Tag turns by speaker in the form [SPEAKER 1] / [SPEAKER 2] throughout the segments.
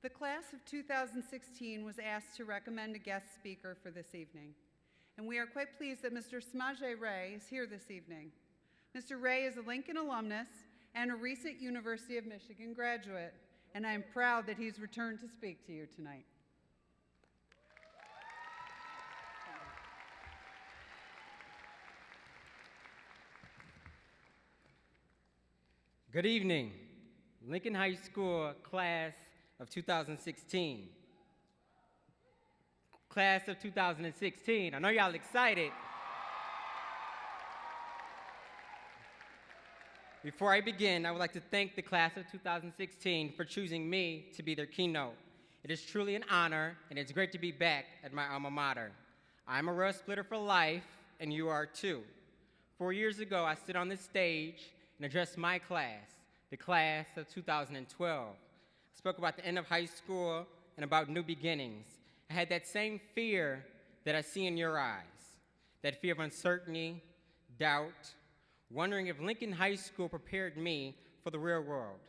[SPEAKER 1] The class of 2016 was asked to recommend a guest speaker for this evening, and we are quite pleased that Mr. Semaj Ray is here this evening. Mr. Ray is a Lincoln alumnus and a recent University of Michigan graduate, and I am proud that he's returned to speak to you tonight.
[SPEAKER 2] Good evening, Lincoln High School class of 2016. Class of 2016, I know y'all excited. Before I begin, I would like to thank the class of 2016 for choosing me to be their keynote. It is truly an honor, and it's great to be back at my alma mater. I'm a rail splitter for life, and you are too. 4 years ago, I stood on this stage and addressed my class, the class of 2012. I spoke about the end of high school and about new beginnings. I had that same fear that I see in your eyes, that fear of uncertainty, doubt, wondering if Lincoln High School prepared me for the real world.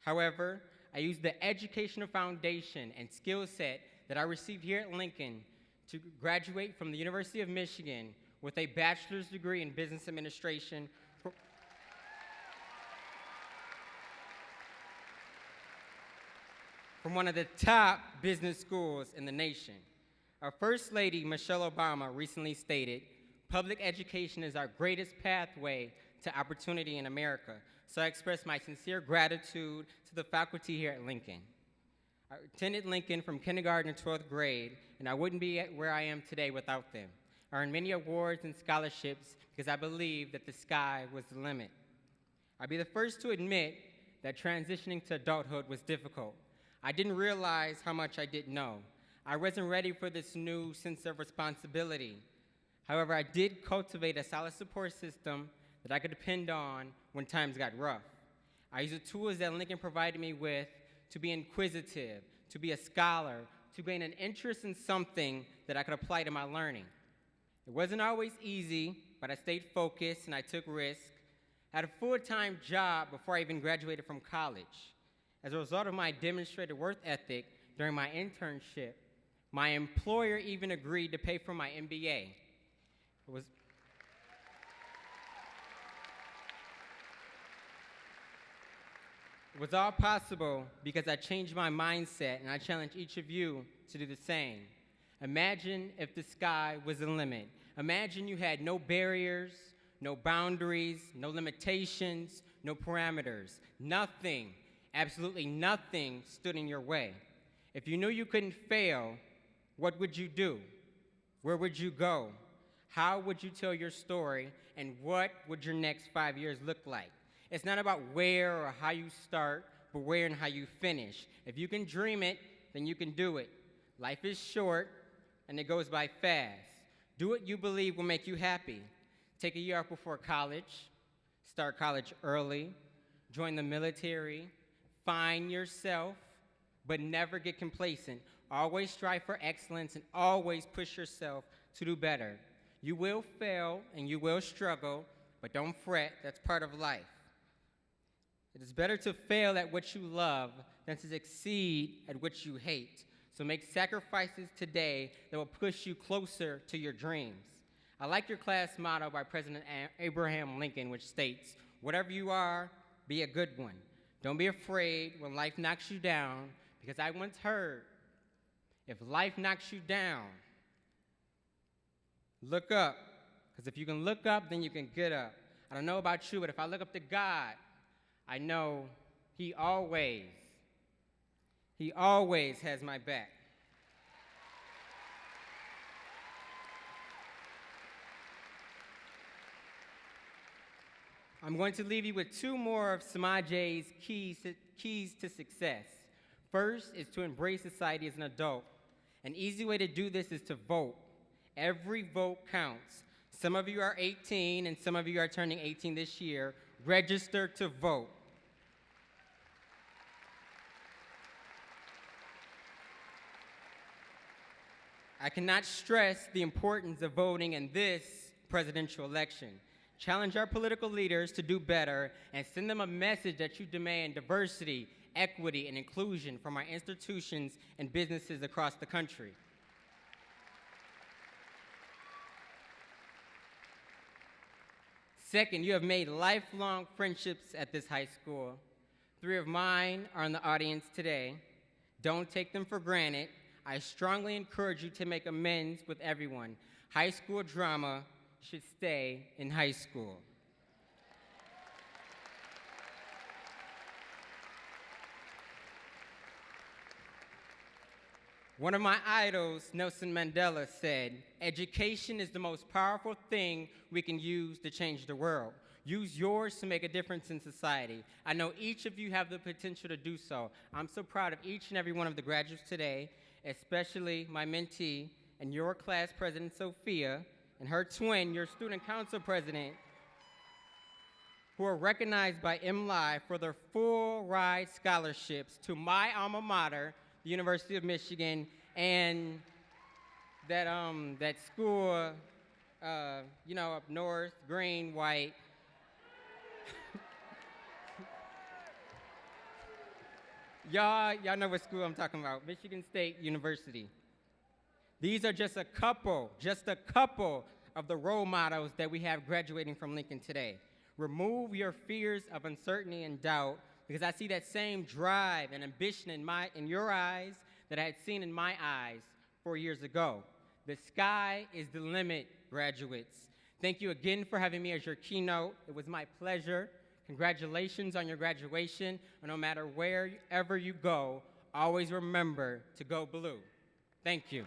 [SPEAKER 2] However, I used the educational foundation and skill set that I received here at Lincoln to graduate from the University of Michigan with a bachelor's degree in business administration from one of the top business schools in the nation. Our First Lady, Michelle Obama, recently stated, "Public education is our greatest pathway to opportunity in America." So I express my sincere gratitude to the faculty here at Lincoln. I attended Lincoln from kindergarten to 12th grade, and I wouldn't be where I am today without them. I earned many awards and scholarships because I believed that the sky was the limit. I'll be the first to admit that transitioning to adulthood was difficult. I didn't realize how much I didn't know. I wasn't ready for this new sense of responsibility. However, I did cultivate a solid support system that I could depend on when times got rough. I used the tools that Lincoln provided me with to be inquisitive, to be a scholar, to gain an interest in something that I could apply to my learning. It wasn't always easy, but I stayed focused and I took risks. I had a full-time job before I even graduated from college. As a result of my demonstrated work ethic during my internship, my employer even agreed to pay for my MBA. It was all possible because I changed my mindset, and I challenge each of you to do the same. Imagine if the sky was the limit. Imagine you had no barriers, no boundaries, no limitations, no parameters. Nothing, absolutely nothing stood in your way. If you knew you couldn't fail, what would you do? Where would you go? How would you tell your story? And what would your next 5 years look like? It's not about where or how you start, but where and how you finish. If you can dream it, then you can do it. Life is short, and it goes by fast. Do what you believe will make you happy. Take a year off before college. Start college early. Join the military. Find yourself, but never get complacent. Always strive for excellence and always push yourself to do better. You will fail and you will struggle, but don't fret. That's part of life. It is better to fail at what you love than to succeed at what you hate. So make sacrifices today that will push you closer to your dreams. I like your class motto by President Abraham Lincoln, which states, "Whatever you are, be a good one. Don't be afraid when life knocks you down," because I once heard, if life knocks you down, look up, because if you can look up, then you can get up. I don't know about you, but if I look up to God, I know He always has my back. I'm going to leave you with two more of Semaj Ray's keys to success. First is to embrace society as an adult. An easy way to do this is to vote. Every vote counts. Some of you are 18 and some of you are turning 18 this year. Register to vote. I cannot stress the importance of voting in this presidential election. Challenge our political leaders to do better and send them a message that you demand diversity, equity, and inclusion from our institutions and businesses across the country. Second, you have made lifelong friendships at this high school. 3 of mine are in the audience today. Don't take them for granted. I strongly encourage you to make amends with everyone. High school drama should stay in high school. One of my idols, Nelson Mandela, said, "Education is the most powerful thing we can use to change the world. Use yours to make a difference in society." I know each of you have the potential to do so. I'm so proud of each and every one of the graduates today, especially my mentee and your class president, Sophia, and her twin, your student council president, who are recognized by MLI for their full ride scholarships to my alma mater, the University of Michigan, and that school, up north, green, white. Y'all know what school I'm talking about, Michigan State University. These are just a couple of the role models that we have graduating from Lincoln today. Remove your fears of uncertainty and doubt, because I see that same drive and ambition in your eyes that I had seen in my eyes 4 years ago. The sky is the limit, graduates. Thank you again for having me as your keynote. It was my pleasure. Congratulations on your graduation. And no matter wherever you go, always remember to go blue. Thank you.